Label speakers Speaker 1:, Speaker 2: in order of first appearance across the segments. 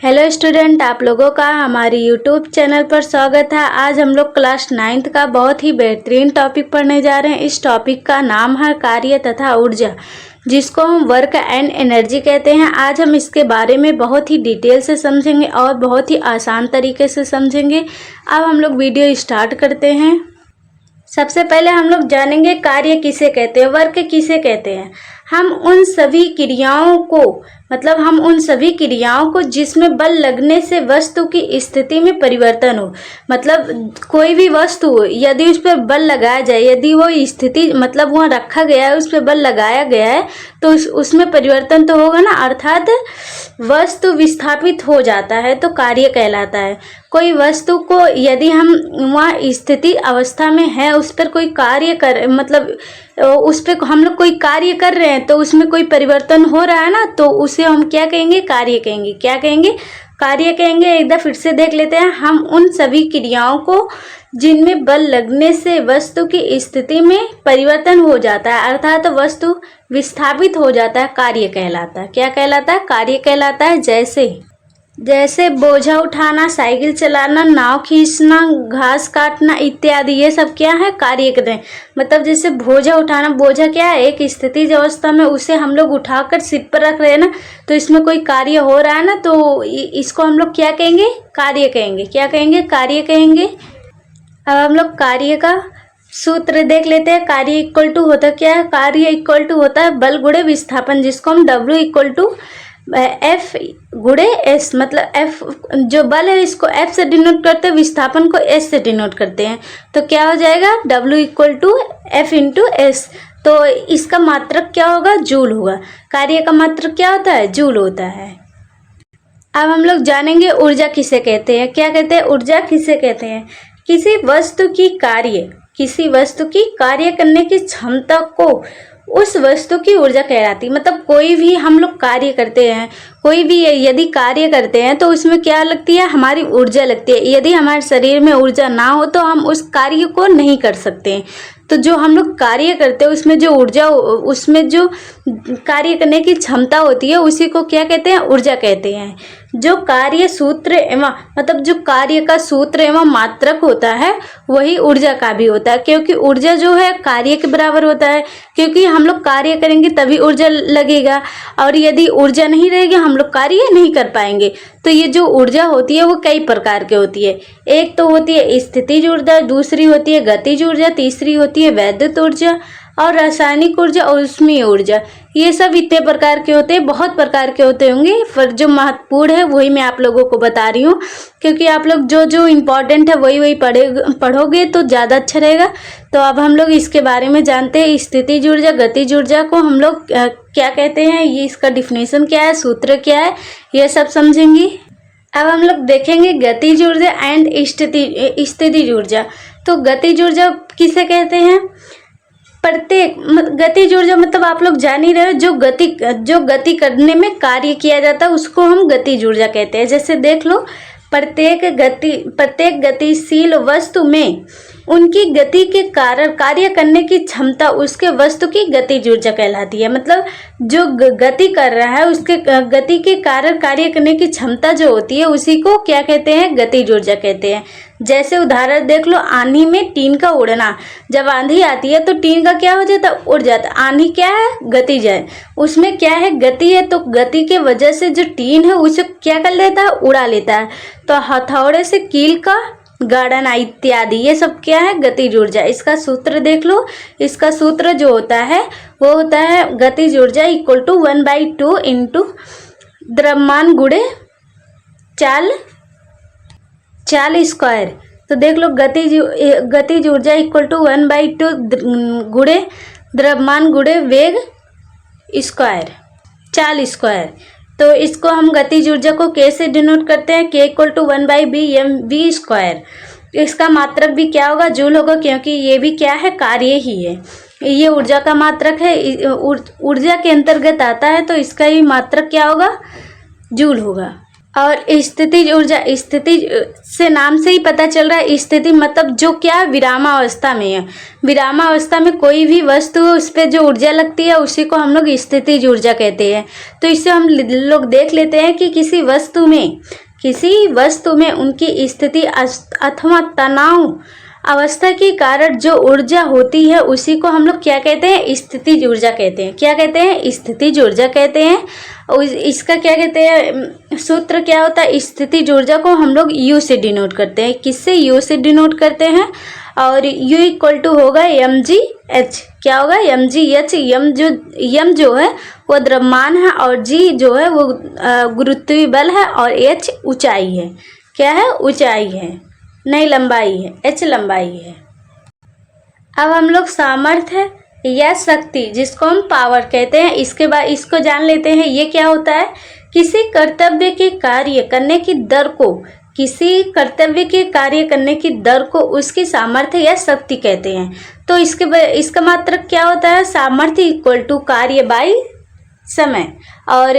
Speaker 1: Hello student, आप लोगों का हमारी यूट्यूब चैनल पर स्वागत है। आज हम लोग क्लास 9th का बहुत ही बेहतरीन टॉपिक पढ़ने जा रहे हैं। इस टॉपिक का नाम है कार्य तथा ऊर्जा, जिसको हम वर्क एंड एनर्जी कहते हैं। आज हम इसके बारे में बहुत ही डिटेल से समझेंगे और बहुत ही आसान तरीके से समझेंगे। अब हम लोग वीडियो स्टार्ट करते हैं। सबसे पहले हम लोग जानेंगे कार्य किसे कहते हैं, वर्क किसे कहते हैं। हम उन सभी क्रियाओं को जिसमें बल लगने से वस्तु की स्थिति में परिवर्तन हो। मतलब कोई भी वस्तु हो, यदि उस पर बल लगाया जाए, यदि वो स्थिति मतलब वहाँ रखा गया है, उस पर बल लगाया गया है, तो उसमें परिवर्तन तो होगा ना, अर्थात वस्तु विस्थापित हो जाता है तो कार्य कहलाता है। कोई वस्तु को यदि हम वहाँ स्थिति अवस्था में है, उस पर कोई कार्य कर मतलब उस पर हम लोग कोई कार्य कर रहे हैं तो उसमें कोई परिवर्तन हो रहा है ना, तो उसे हम क्या कहेंगे, कार्य कहेंगे। क्या कहेंगे, कार्य कहेंगे। एक बार फिर से देख लेते हैं। हम उन सभी क्रियाओं को जिनमें बल लगने से वस्तु की स्थिति में परिवर्तन हो जाता है, अर्थात वस्तु विस्थापित हो जाता है, कार्य कहलाता है। क्या कहलाता है, कार्य कहलाता है। जैसे बोझा उठाना, साइकिल चलाना, नाव खींचना, घास काटना इत्यादि, ये सब क्या है, कार्य कर रहे हैं। मतलब जैसे बोझा उठाना, बोझा क्या है, एक स्थितिज अवस्था में उसे हम लोग उठाकर सिर पर रख रहे हैं ना, तो इसमें कोई कार्य हो रहा है ना, तो इसको हम लोग क्या कहेंगे, कार्य कहेंगे। क्या कहेंगे, कार्य कहेंगे। अब हम लोग कार्य का सूत्र देख लेते हैं। कार्य इक्वल टू होता क्या है, कार्य इक्वल टू होता है बल गुणे विस्थापन, जिसको हम W इक्वल टू F गुणे S, मतलब F जो बल है इसको F से डिनोट करते हैं, विस्थापन को S से डिनोट करते हैं। तो क्या हो जाएगा, W equal to F into S। तो इसका मात्रक क्या होगा, जूल होगा। कार्य का मात्रक क्या होता है, जूल होता है। अब हम लोग जानेंगे ऊर्जा किसे कहते हैं। क्या कहते हैं, ऊर्जा किसे कहते हैं। किसी वस्तु की कार्य करने की क्षमता को उस वस्तु की ऊर्जा कहलाती है। मतलब कोई भी हम लोग कार्य करते हैं, कोई भी यदि कार्य करते हैं तो उसमें क्या लगती है, हमारी ऊर्जा लगती है। यदि हमारे शरीर में ऊर्जा ना हो तो हम उस कार्य को नहीं कर सकते। तो जो हम लोग कार्य करते हैं उसमें जो ऊर्जा, उसमें जो कार्य करने की क्षमता होती है, उसी को क्या कहते हैं, ऊर्जा कहते हैं। जो कार्य सूत्र एवं मतलब जो कार्य का सूत्र एवं मात्रक होता है वही ऊर्जा का भी होता है, क्योंकि ऊर्जा जो है कार्य के बराबर होता है। क्योंकि हम लोग कार्य करेंगे तभी ऊर्जा लगेगा, और यदि ऊर्जा नहीं रहेगी हम लोग कार्य नहीं कर पाएंगे। तो ये जो ऊर्जा होती है वो कई प्रकार की होती है। एक तो होती है स्थितिज ऊर्जा, दूसरी होती है गतिज ऊर्जा, तीसरी होती है वैद्युत ऊर्जा और रासायनिक ऊर्जा और ऊष्मीय ऊर्जा। ये सब इतने प्रकार के होते हैं, बहुत प्रकार के होते होंगे, पर जो महत्वपूर्ण है वही मैं आप लोगों को बता रही हूँ, क्योंकि आप लोग जो इम्पोर्टेंट है वही पढ़ोगे तो ज़्यादा अच्छा रहेगा। तो अब हम लोग इसके बारे में जानते हैं। स्थितिज ऊर्जा, गतिज ऊर्जा को हम लोग क्या कहते हैं, ये इसका डिफिनेशन क्या है, सूत्र क्या है, ये सब समझेंगे। अब हम लोग देखेंगे गतिज ऊर्जा एंड स्थितिज ऊर्जा। तो गतिज ऊर्जा किसे कहते हैं, प्रत्येक गतिज ऊर्जा मतलब आप लोग जान ही रहे हो, जो गति करने में कार्य किया जाता है उसको हम गतिज ऊर्जा कहते हैं। जैसे देख लो, प्रत्येक गतिशील वस्तु में उनकी गति के कारण कार्य करने की क्षमता उसके वस्तु की गतिज ऊर्जा कहलाती है। मतलब जो गति कर रहा है उसके गति के कारण कार्य करने की क्षमता जो होती है उसी को क्या कहते हैं, गतिज ऊर्जा कहते हैं। जैसे उदाहरण देख लो, आंधी में टीन का उड़ना। जब आंधी आती है तो टीन का क्या हो जाता है, उड़ जाता है। आंधी क्या है, गतिज है, उसमें क्या है, गति है। तो गति के वजह से जो टीन है उसे क्या कर लेता है, उड़ा लेता है। तो हथौड़े से कील का गाड़ना इत्यादि, ये सब क्या है, गतिज ऊर्जा। इसका सूत्र देख लो। इसका सूत्र जो होता है वो होता है गतिज ऊर्जा इक्वल टू 1/2 इंटू द्रव्यमान गुणे चाल स्क्वायर। तो देख लो, गतिज ऊर्जा इक्वल टू 1/2 गुणे द्रव्यमान गुणे वेग स्क्वायर, चाल स्क्वायर। तो इसको हम गतिज ऊर्जा को K से डिनोट करते हैं, K equal to 1/b square. इसका मात्रक भी क्या होगा, जूल होगा, क्योंकि ये भी क्या है, कार्य ही है। ये ऊर्जा का मात्रक है, ऊर्जा के अंतर्गत आता है, तो इसका ही मात्रक क्या होगा, जूल होगा। और स्थितिज ऊर्जा, स्थिति से नाम से ही पता चल रहा है, स्थिति मतलब जो क्या विरामावस्था में है। विरामावस्था में कोई भी वस्तु उस पर जो ऊर्जा लगती है उसी को हम लोग स्थितिज ऊर्जा कहते हैं। तो इससे हम लोग देख लेते हैं कि किसी वस्तु में उनकी स्थिति अथवा तनाव अवस्था के कारण जो ऊर्जा होती है उसी को हम लोग क्या कहते हैं, स्थितिज ऊर्जा कहते हैं। क्या कहते हैं, स्थितिज ऊर्जा कहते हैं। और इसका क्या कहते हैं, सूत्र क्या होता है, स्थितिज ऊर्जा को हम लोग यू से डिनोट करते हैं। किससे, यू से डिनोट करते हैं। और यू इक्वल टू होगा mgh। क्या होगा, mgh। यम जो है वो द्रव्यमान है और जी जो है वो गुरुत्वीय बल है और h ऊंचाई है। क्या है, ऊंचाई है, नहीं लंबाई है, h लंबाई है। अब हम लोग सामर्थ्य या शक्ति जिसको हम पावर कहते हैं, इसके बाद इसको जान लेते हैं। ये क्या होता है, किसी कर्तव्य के कार्य करने की दर को, किसी कर्तव्य के कार्य करने की दर को उसकी सामर्थ्य या शक्ति कहते हैं। तो इसका मात्रक क्या होता है, सामर्थ्य इक्वल टू कार्य बाई समय। और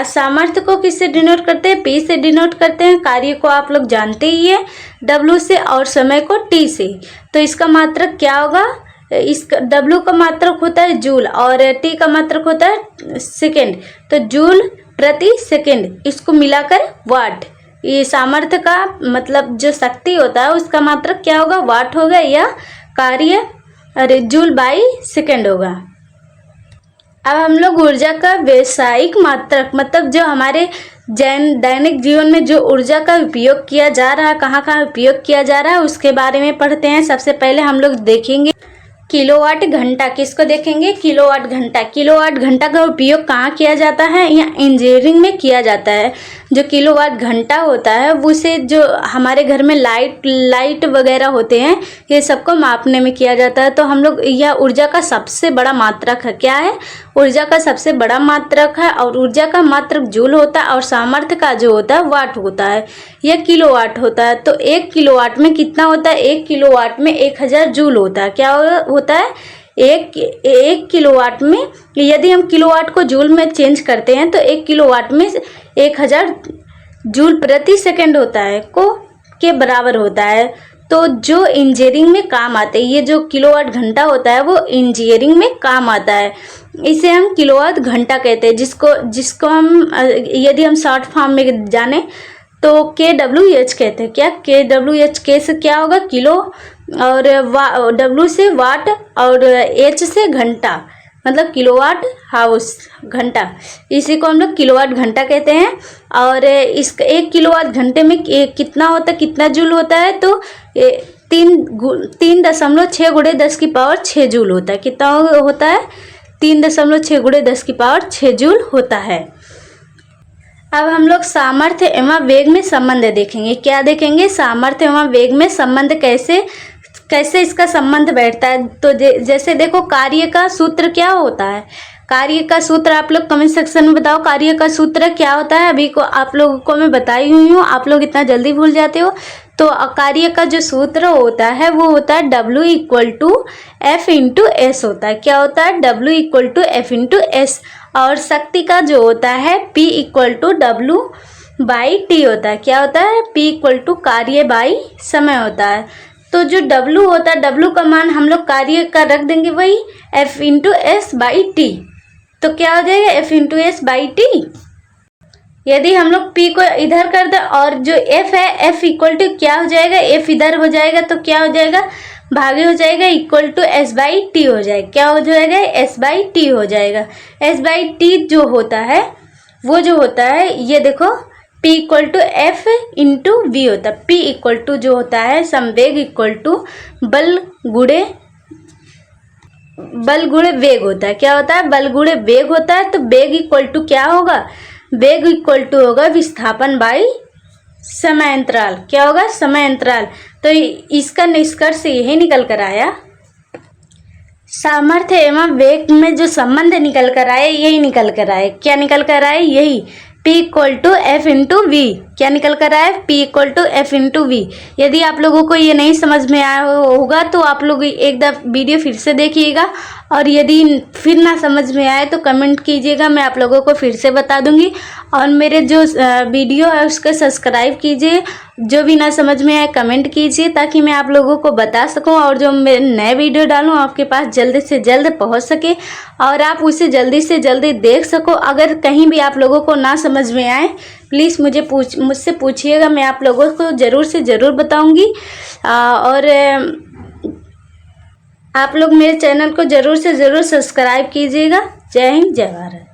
Speaker 1: सामर्थ्य को किससे डिनोट करते हैं, P से डिनोट करते हैं। कार्य को आप लोग जानते ही है W से, और समय को T से। तो इसका मात्रक क्या होगा, इसका W का मात्रक होता है जूल और T का मात्रक होता है सेकेंड। तो जूल प्रति सेकेंड, इसको मिलाकर वाट। ये सामर्थ्य का मतलब जो शक्ति होता है उसका मात्रक क्या होगा, वाट होगा, या कार्य अरे जूल बाई सेकेंड होगा। अब हम लोग ऊर्जा का व्यावसायिक मात्रक मतलब जो हमारे दैनिक जीवन में जो ऊर्जा का उपयोग किया जा रहा है, कहाँ कहाँ उपयोग किया जा रहा है, उसके बारे में पढ़ते हैं। सबसे पहले हम लोग देखेंगे किलोवाट घंटा। किसको देखेंगे, किलोवाट घंटा। किलोवाट घंटा का उपयोग कहाँ किया जाता है, या इंजीनियरिंग में किया जाता है। जो किलोवाट घंटा होता है उसे जो हमारे घर में लाइट वगैरह होते हैं, ये सबको मापने में किया जाता है। तो हम लोग यह ऊर्जा का सबसे बड़ा मात्रक है। क्या है, ऊर्जा का सबसे बड़ा मात्रक है। और ऊर्जा का मात्रक जूल होता है और सामर्थ्य का जो होता है वाट होता है, यह किलोवाट होता है। तो 1 किलोवाट में कितना होता है, 1 किलोवाट में 1000 जूल होता है। क्या होता है, एक किलोवाट में, यदि हम किलोवाट को जूल में चेंज करते हैं तो 1 किलोवाट में 1000 जूल प्रति सेकंड होता है के बराबर होता है। तो जो इंजीनियरिंग में काम आते हैं, ये जो किलोवाट घंटा होता है वो इंजीनियरिंग में काम आता है। इसे हम किलोवाट घंटा कहते हैं, जिसको हम यदि हम शॉर्ट फॉर्म में जाने तो KWH कहते हैं। क्या, KWH, के से क्या होगा, किलो, और W से वाट, और H से घंटा, मतलब किलोवाट हाउस घंटा। इसी को हम लोग किलोवाट घंटा कहते हैं। और इसका 1 किलोवाट घंटे में कितना होता है, कितना जूल होता है, तो 3.6 गुणे 10 की पावर 6 जूल होता है। कितना होता है, 3.6 गुणे 10 की पावर 6 जूल होता है। अब हम लोग सामर्थ्य एवं वेग में संबंध देखेंगे। क्या देखेंगे, सामर्थ्य एवं वेग में संबंध कैसे इसका संबंध बैठता है। तो जैसे देखो, कार्य का सूत्र क्या होता है, कार्य का सूत्र आप लोग कमेंट सेक्शन में बताओ, कार्य का सूत्र क्या होता है। अभी को आप लोगों को मैं बताई हुई हूँ, आप लोग इतना जल्दी भूल जाते हो। तो कार्य का जो सूत्र होता है वो होता है W equal to F into S होता है। क्या होता है, W equal to F into एस। और शक्ति का जो होता है P equal to W by T होता है। क्या होता है, P इक्वल टू कार्य बाई समय होता है। तो जो W होता है, W का मान हम लोग कार्य का रख देंगे वही F into S by T. तो क्या हो जाएगा, F into S by T. यदि हम लोग P को इधर कर दें और जो F है, F इक्वल टू क्या हो जाएगा, F इधर हो जाएगा तो क्या हो जाएगा, भागे हो जाएगा, equal to S by T हो जाएगा। क्या हो जाएगा, S बाई टी हो जाएगा। S बाई टी जो होता है वो जो होता है, ये देखो P equal to F into V होता है। P इक्वल टू जो होता है संवेग इक्वल टू बल गुणे वेग होता है। क्या होता है, बल गुणे वेग होता है। तो वेग इक्वल टू क्या होगा, वेग इक्वल टू होगा विस्थापन बाई समय अंतराल। क्या होगा, समय अंतराल। तो इसका निष्कर्ष यही निकल कर आया, सामर्थ्य एवं वेग में जो संबंध निकल कर आए यही निकल कर आए। क्या निकल कर आए, यही P equal to F into V. क्या निकल कर आया है, P = F/V। यदि आप लोगों को ये नहीं समझ में आया होगा तो आप लोग एक दफ़ा वीडियो फिर से देखिएगा, और यदि फिर ना समझ में आए तो कमेंट कीजिएगा, मैं आप लोगों को फिर से बता दूंगी। और मेरे जो वीडियो है उसको सब्सक्राइब कीजिए, जो भी ना समझ में आए कमेंट कीजिए, ताकि मैं आप लोगों को बता सकूं और जो मैं नए वीडियो डालूं आपके पास जल्द से जल्द पहुंच सके और आप उसे जल्दी से जल्दी देख सको। अगर कहीं भी आप लोगों को ना समझ में आए प्लीज़ मुझसे पूछिएगा, मैं आप लोगों को ज़रूर से ज़रूर बताऊंगी। और आप लोग मेरे चैनल को ज़रूर से ज़रूर सब्सक्राइब कीजिएगा। जय हिंद, जय भारत।